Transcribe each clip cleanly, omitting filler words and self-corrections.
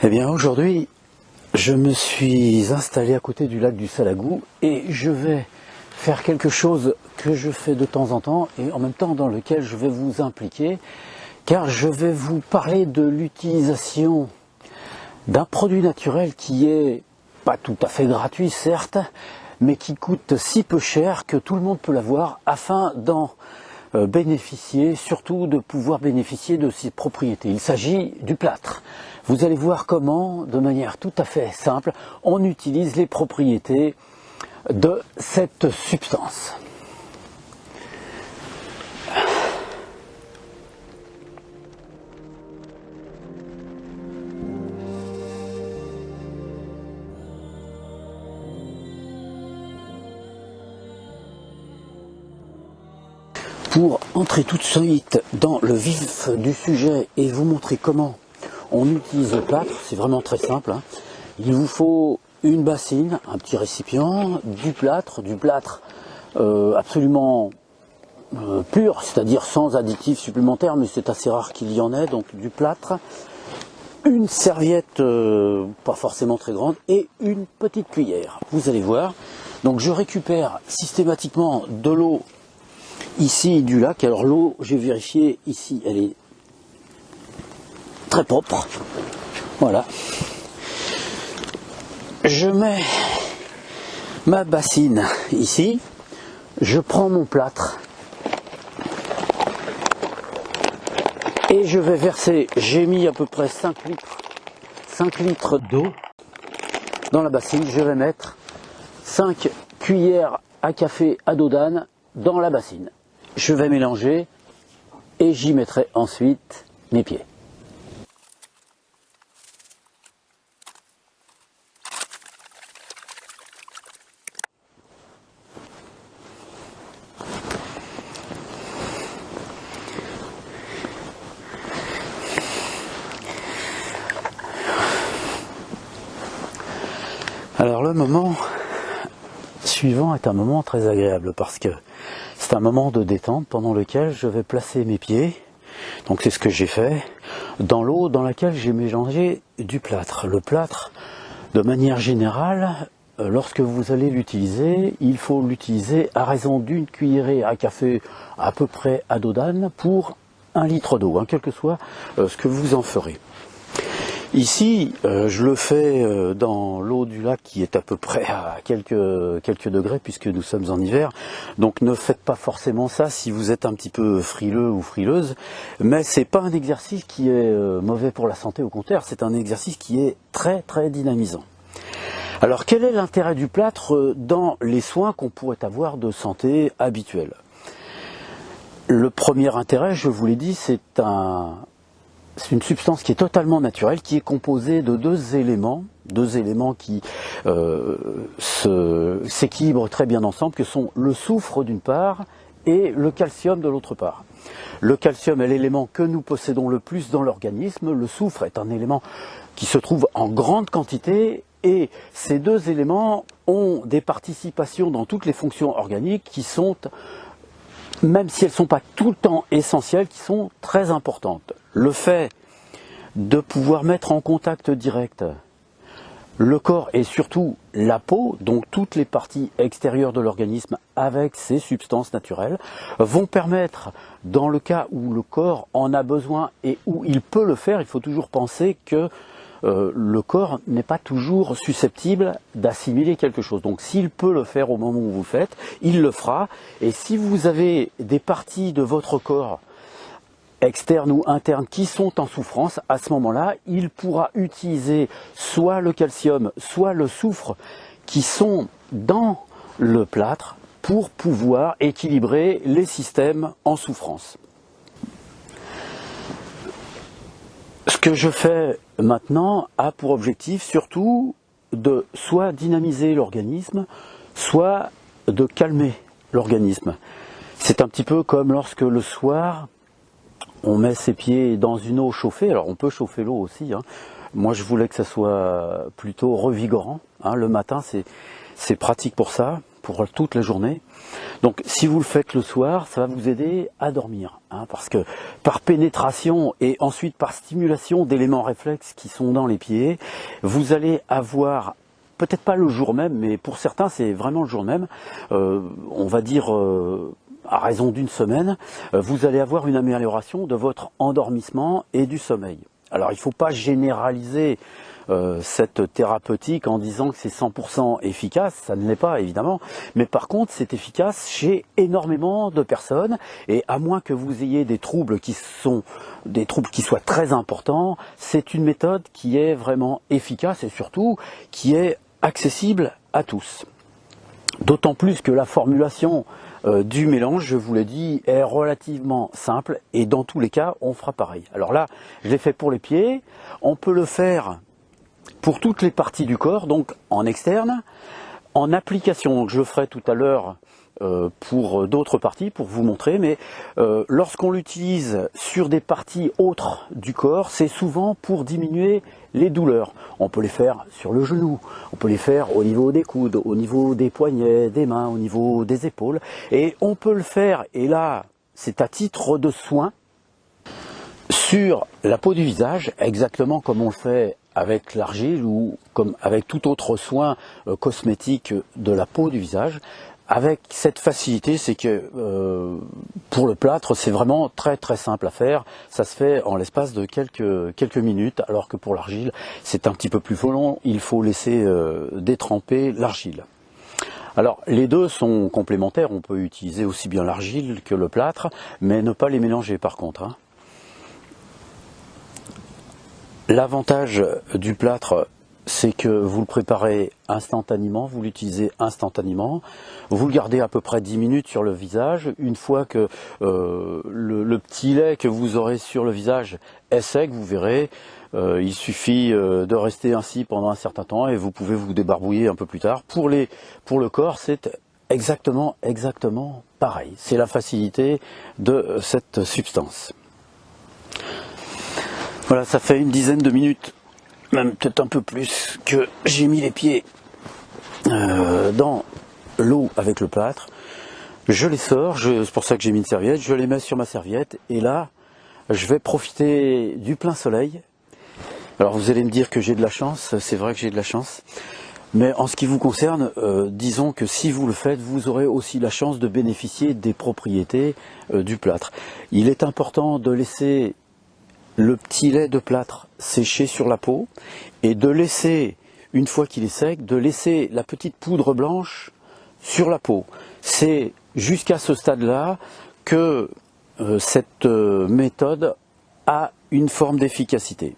Eh bien aujourd'hui, je me suis installé à côté du lac du Salagou et je vais faire quelque chose que je fais de temps en temps et en même temps dans lequel je vais vous impliquer, car je vais vous parler de l'utilisation d'un produit naturel qui est pas tout à fait gratuit certes, mais qui coûte si peu cher que tout le monde peut l'avoir afin d'en bénéficier, surtout de pouvoir bénéficier de ses propriétés. Il s'agit du plâtre. Vous allez voir comment, de manière tout à fait simple, on utilise les propriétés de cette substance. Pour entrer tout de suite dans le vif du sujet et vous montrer comment on utilise le plâtre, c'est vraiment très simple, hein. Il vous faut une bassine, un petit récipient, du plâtre absolument pur, c'est-à-dire sans additifs supplémentaires, mais c'est assez rare qu'il y en ait, donc du plâtre, une serviette pas forcément très grande et une petite cuillère. Vous allez voir, donc je récupère systématiquement de l'eau ici du lac. Alors l'eau, j'ai vérifié ici, elle est très propre. Voilà. Je mets ma bassine ici. Je prends mon plâtre. Et je vais verser, j'ai mis à peu près 5 litres d'eau dans la bassine. Je vais mettre 5 cuillères à café à dos d'âne dans la bassine. Je vais mélanger et j'y mettrai ensuite mes pieds. Alors le moment suivant est un moment très agréable parce que c'est un moment de détente pendant lequel je vais placer mes pieds, donc c'est ce que j'ai fait, dans l'eau dans laquelle j'ai mélangé du plâtre. Le plâtre, de manière générale, lorsque vous allez l'utiliser, il faut l'utiliser à raison d'une cuillerée à café à peu près à dos d'âne pour 1 litre d'eau, hein, quel que soit ce que vous en ferez. Ici, je le fais dans l'eau du lac qui est à peu près à quelques degrés puisque nous sommes en hiver. Donc ne faites pas forcément ça si vous êtes un petit peu frileux ou frileuse. Mais c'est pas un exercice qui est mauvais pour la santé, au contraire, c'est un exercice qui est très très dynamisant. Alors quel est l'intérêt du plâtre dans les soins qu'on pourrait avoir de santé habituels? Le premier intérêt, je vous l'ai dit, c'est une substance qui est totalement naturelle, qui est composée de deux éléments qui s'équilibrent très bien ensemble, que sont le soufre d'une part et le calcium de l'autre part. Le calcium est l'élément que nous possédons le plus dans l'organisme, le soufre est un élément qui se trouve en grande quantité, et ces deux éléments ont des participations dans toutes les fonctions organiques qui sont, même si elles ne sont pas tout le temps essentielles, qui sont très importantes. Le fait de pouvoir mettre en contact direct le corps et surtout la peau, donc toutes les parties extérieures de l'organisme avec ces substances naturelles, vont permettre, dans le cas où le corps en a besoin et où il peut le faire, il faut toujours penser que le corps n'est pas toujours susceptible d'assimiler quelque chose. Donc s'il peut le faire au moment où vous le faites, il le fera. Et si vous avez des parties de votre corps externes ou internes qui sont en souffrance, à ce moment-là, il pourra utiliser soit le calcium, soit le soufre qui sont dans le plâtre pour pouvoir équilibrer les systèmes en souffrance. Ce que je fais maintenant a pour objectif surtout de soit dynamiser l'organisme, soit de calmer l'organisme. C'est un petit peu comme lorsque le soir, on met ses pieds dans une eau chauffée. Alors on peut chauffer l'eau aussi, hein. Moi je voulais que ça soit plutôt revigorant, hein. Le matin c'est pratique pour ça, pour toute la journée. Donc si vous le faites le soir, ça va vous aider à dormir, hein, parce que par pénétration et ensuite par stimulation d'éléments réflexes qui sont dans les pieds, vous allez avoir, peut-être pas le jour même, mais pour certains c'est vraiment le jour même, on va dire à raison d'une semaine, vous allez avoir une amélioration de votre endormissement et du sommeil. Alors il ne faut pas généraliser cette thérapeutique en disant que c'est 100% efficace, ça ne l'est pas évidemment, mais par contre c'est efficace chez énormément de personnes, et à moins que vous ayez des troubles qui soient très importants, c'est une méthode qui est vraiment efficace et surtout qui est accessible à tous. D'autant plus que la formulation du mélange, je vous l'ai dit, est relativement simple et dans tous les cas on fera pareil. Alors là je l'ai fait pour les pieds, on peut le faire pour toutes les parties du corps, donc en externe, en application, donc je le ferai tout à l'heure pour d'autres parties pour vous montrer, mais lorsqu'on l'utilise sur des parties autres du corps, c'est souvent pour diminuer les douleurs. On peut les faire sur le genou, on peut les faire au niveau des coudes, au niveau des poignets, des mains, au niveau des épaules, et on peut le faire, et là c'est à titre de soin, sur la peau du visage, exactement comme on le fait avec l'argile ou comme avec tout autre soin cosmétique de la peau du visage. Avec cette facilité, c'est que pour le plâtre, c'est vraiment très très simple à faire. Ça se fait en l'espace de quelques minutes, alors que pour l'argile, c'est un petit peu plus long. Il faut laisser détremper l'argile. Alors les deux sont complémentaires, on peut utiliser aussi bien l'argile que le plâtre, mais ne pas les mélanger par contre, hein. L'avantage du plâtre, c'est que vous le préparez instantanément, vous l'utilisez instantanément, vous le gardez à peu près 10 minutes sur le visage. Une fois que le petit lait que vous aurez sur le visage est sec, vous verrez, il suffit de rester ainsi pendant un certain temps et vous pouvez vous débarbouiller un peu plus tard. Pour le corps, c'est exactement pareil. C'est la facilité de cette substance. Voilà, ça fait une dizaine de minutes, même peut-être un peu plus, que j'ai mis les pieds dans l'eau avec le plâtre. Je les sors, c'est pour ça que j'ai mis une serviette, je les mets sur ma serviette et là, je vais profiter du plein soleil. Alors vous allez me dire que j'ai de la chance, c'est vrai que j'ai de la chance, mais en ce qui vous concerne, disons que si vous le faites, vous aurez aussi la chance de bénéficier des propriétés du plâtre. Il est important de laisser le petit lait de plâtre sécher sur la peau et de laisser, une fois qu'il est sec, de laisser la petite poudre blanche sur la peau. C'est jusqu'à ce stade-là que cette méthode a une forme d'efficacité.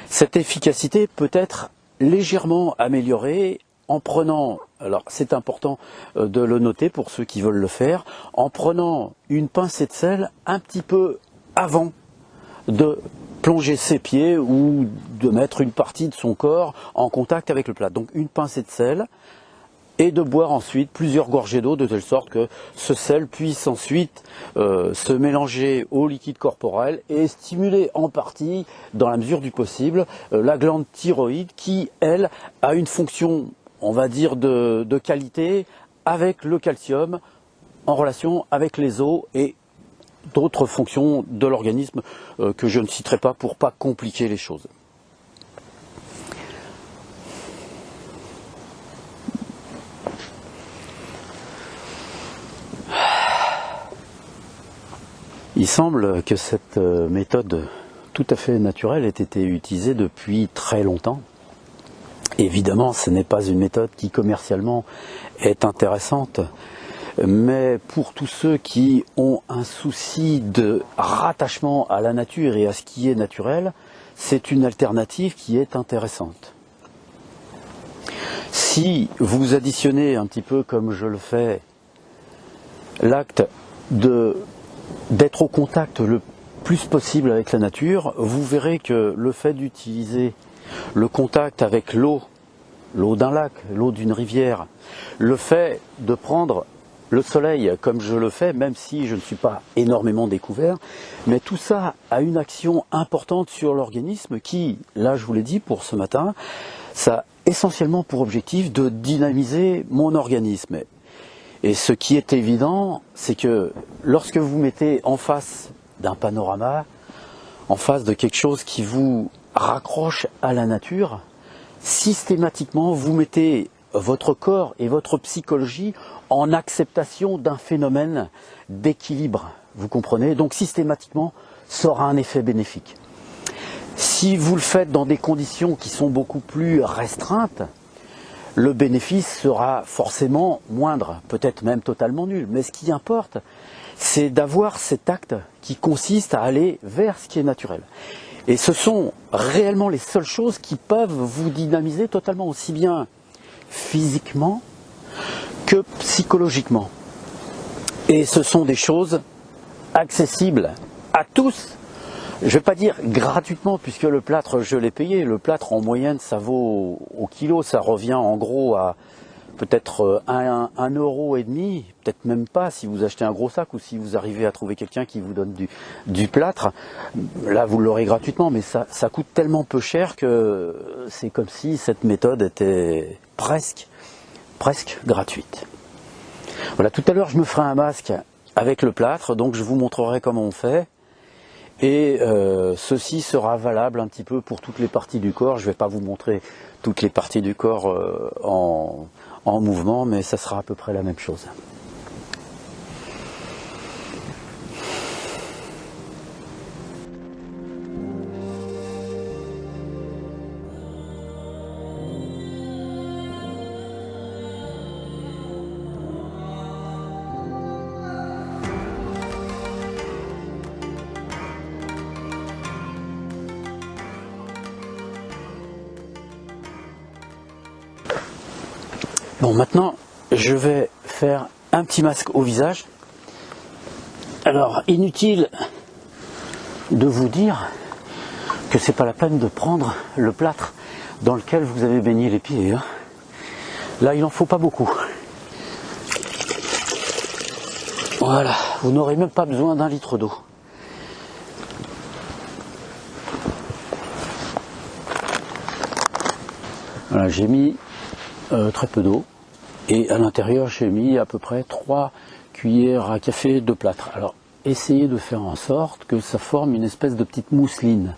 Cette efficacité peut être légèrement améliorée en prenant, alors c'est important de le noter pour ceux qui veulent le faire, en prenant une pincée de sel un petit peu avant de plonger ses pieds ou de mettre une partie de son corps en contact avec le plâtre. Donc une pincée de sel et de boire ensuite plusieurs gorgées d'eau de telle sorte que ce sel puisse ensuite se mélanger au liquide corporel et stimuler en partie, dans la mesure du possible, la glande thyroïde qui, elle, a une fonction, on va dire, de qualité avec le calcium en relation avec les os et d'autres fonctions de l'organisme que je ne citerai pas pour pas compliquer les choses. Il semble que cette méthode tout à fait naturelle ait été utilisée depuis très longtemps. Évidemment, ce n'est pas une méthode qui commercialement est intéressante, mais pour tous ceux qui ont un souci de rattachement à la nature et à ce qui est naturel, c'est une alternative qui est intéressante. Si vous additionnez un petit peu comme je le fais, l'acte d'être au contact le plus possible avec la nature, vous verrez que le fait d'utiliser le contact avec l'eau d'un lac, l'eau d'une rivière, le fait de prendre le soleil comme je le fais, même si je ne suis pas énormément découvert, mais tout ça a une action importante sur l'organisme qui, là je vous l'ai dit pour ce matin, ça a essentiellement pour objectif de dynamiser mon organisme. Et ce qui est évident, c'est que lorsque vous mettez en face d'un panorama, en face de quelque chose qui vous raccroche à la nature, systématiquement vous mettez votre corps et votre psychologie en acceptation d'un phénomène d'équilibre. Vous comprenez? Donc systématiquement, ça aura un effet bénéfique. Si vous le faites dans des conditions qui sont beaucoup plus restreintes, le bénéfice sera forcément moindre, peut-être même totalement nul. Mais ce qui importe, c'est d'avoir cet acte qui consiste à aller vers ce qui est naturel. Et ce sont réellement les seules choses qui peuvent vous dynamiser totalement, aussi bien physiquement que psychologiquement. Et ce sont des choses accessibles à tous. Je ne vais pas dire gratuitement, puisque le plâtre, je l'ai payé. Le plâtre, en moyenne, ça vaut au kilo, ça revient en gros à peut-être 1,5 €, peut-être même pas si vous achetez un gros sac ou si vous arrivez à trouver quelqu'un qui vous donne du plâtre. Là, vous l'aurez gratuitement, mais ça coûte tellement peu cher que c'est comme si cette méthode était presque gratuite. Voilà, tout à l'heure, je me ferai un masque avec le plâtre, donc je vous montrerai comment on fait. Et ceci sera valable un petit peu pour toutes les parties du corps. Je ne vais pas vous montrer toutes les parties du corps en mouvement, mais ça sera à peu près la même chose. Bon, maintenant, je vais faire un petit masque au visage. Alors, inutile de vous dire que c'est pas la peine de prendre le plâtre dans lequel vous avez baigné les pieds. Hein. Là, il n'en faut pas beaucoup. Voilà, vous n'aurez même pas besoin d'1 litre d'eau. Voilà, j'ai mis très peu d'eau. Et à l'intérieur, j'ai mis à peu près 3 cuillères à café de plâtre. Alors, essayez de faire en sorte que ça forme une espèce de petite mousseline.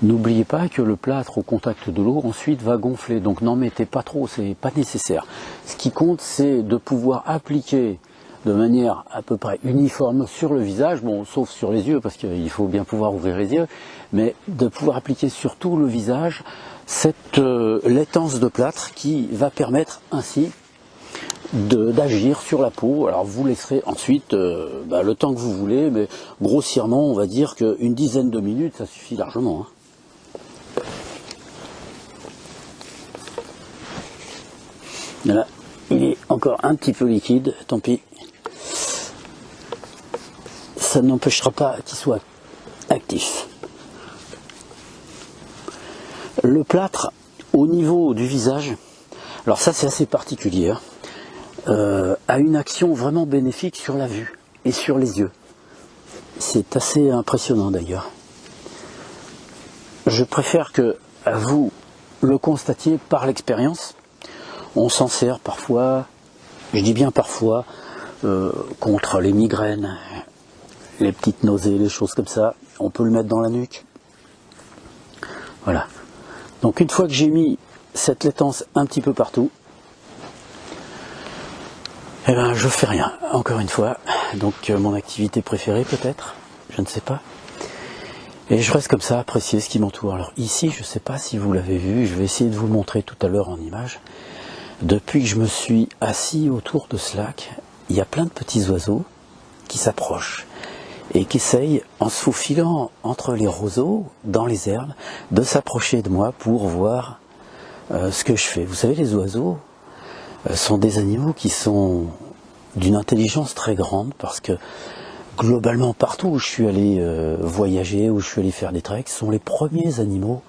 N'oubliez pas que le plâtre au contact de l'eau ensuite va gonfler. Donc n'en mettez pas trop, c'est pas nécessaire. Ce qui compte, c'est de pouvoir appliquer de manière à peu près uniforme sur le visage, bon, sauf sur les yeux, parce qu'il faut bien pouvoir ouvrir les yeux, mais de pouvoir appliquer sur tout le visage cette laitance de plâtre qui va permettre ainsi d'agir sur la peau. Alors vous laisserez ensuite le temps que vous voulez, mais grossièrement on va dire qu'une dizaine de minutes ça suffit largement. Hein. Là, il est encore un petit peu liquide, tant pis. Ça n'empêchera pas qu'il soit actif. Le plâtre au niveau du visage, alors ça c'est assez particulier, hein. A une action vraiment bénéfique sur la vue et sur les yeux. C'est assez impressionnant d'ailleurs. Je préfère que vous le constatiez par l'expérience. On s'en sert parfois, je dis bien parfois, contre les migraines, les petites nausées, les choses comme ça. On peut le mettre dans la nuque. Voilà. Donc une fois que j'ai mis cette laitance un petit peu partout, eh ben, je fais rien, encore une fois. Donc mon activité préférée peut-être, je ne sais pas. Et je reste comme ça, apprécier ce qui m'entoure. Alors ici, je ne sais pas si vous l'avez vu, je vais essayer de vous le montrer tout à l'heure en image. Depuis que je me suis assis autour de ce lac, il y a plein de petits oiseaux qui s'approchent et qui essayent, en se faufilant entre les roseaux, dans les herbes, de s'approcher de moi pour voir ce que je fais. Vous savez, les oiseaux sont des animaux qui sont d'une intelligence très grande parce que globalement partout où je suis allé voyager, où je suis allé faire des treks, sont les premiers animaux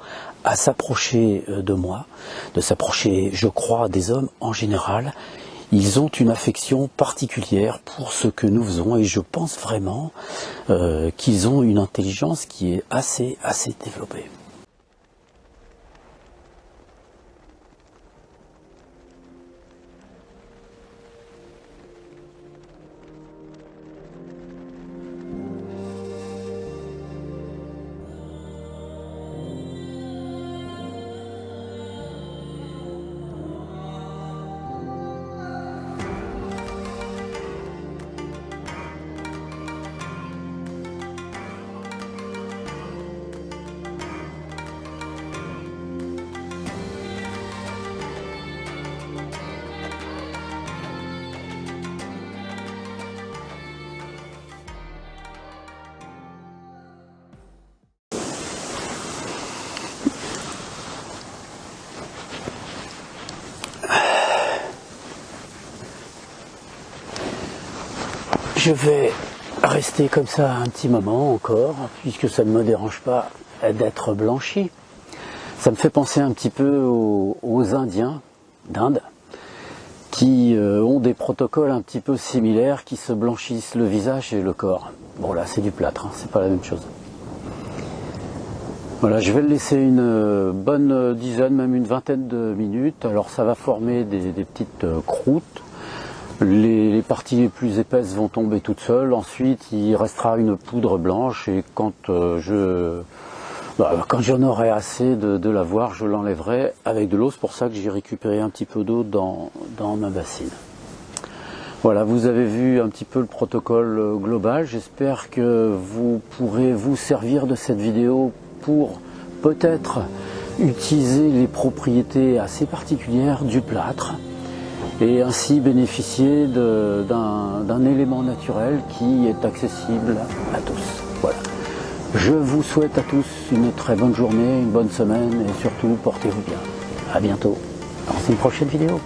à s'approcher de moi, de s'approcher, je crois, des hommes en général. Ils ont une affection particulière pour ce que nous faisons et je pense vraiment qu'ils ont une intelligence qui est assez développée. Je vais rester comme ça un petit moment encore, puisque ça ne me dérange pas d'être blanchi. Ça me fait penser un petit peu aux Indiens d'Inde, qui ont des protocoles un petit peu similaires, qui se blanchissent le visage et le corps. Bon là c'est du plâtre, hein, c'est pas la même chose. Voilà, je vais le laisser une bonne dizaine, même une vingtaine de minutes. Alors ça va former des petites croûtes. Les parties les plus épaisses vont tomber toutes seules. Ensuite, il restera une poudre blanche et quand j'en aurai assez de la voir, je l'enlèverai avec de l'eau. C'est pour ça que j'ai récupéré un petit peu d'eau dans ma bassine. Voilà, vous avez vu un petit peu le protocole global. J'espère que vous pourrez vous servir de cette vidéo pour peut-être utiliser les propriétés assez particulières du plâtre et ainsi bénéficier d'un élément naturel qui est accessible à tous. Voilà. Je vous souhaite à tous une très bonne journée, une bonne semaine et surtout portez-vous bien. À bientôt dans une prochaine vidéo.